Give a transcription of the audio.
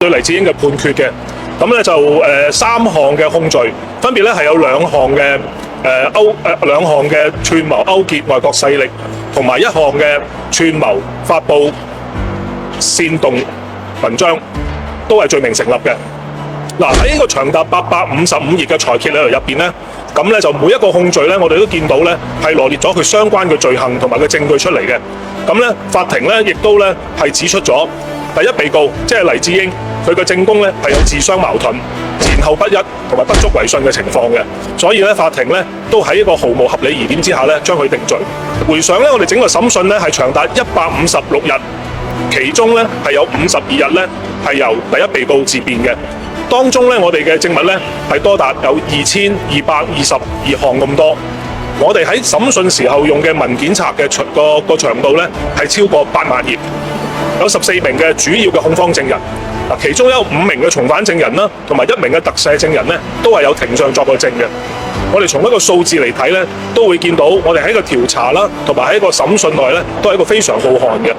對黎智英嘅判決嘅。咁咧就3項嘅控罪，分別咧係有2項嘅2項嘅串謀勾結外國勢力，同埋1項嘅串謀發布煽動文章，都係罪名成立嘅。嗱，喺呢個長達855頁嘅裁決理由入邊咧，咁咧就每一個控罪咧，我哋都見到咧係羅列咗佢相關嘅罪行同埋嘅證據出嚟嘅。咁咧法庭咧亦都咧係指出咗第一被告即係黎智英，佢嘅證供咧係有自相矛盾、前後不一同埋不足為信嘅情況嘅，所以咧法庭咧都喺一個毫無合理疑點之下咧將佢定罪。回想咧，我哋整個審訊咧係長達156日，其中咧係有52日咧係由第一被告自辯嘅。當中咧，我哋嘅證物咧係多達有2222項咁多。我哋喺審訊時候用嘅文件冊嘅個長度咧係超過8萬頁，有14名嘅主要嘅控方證人。嗱，其中有5名嘅從犯證人啦，同埋1名嘅特赦證人咧，都係有庭上作過證嘅。我哋從一個數字嚟睇咧，都會見到我哋喺個調查啦，同埋喺個審訊內咧，都係一個非常浩瀚嘅。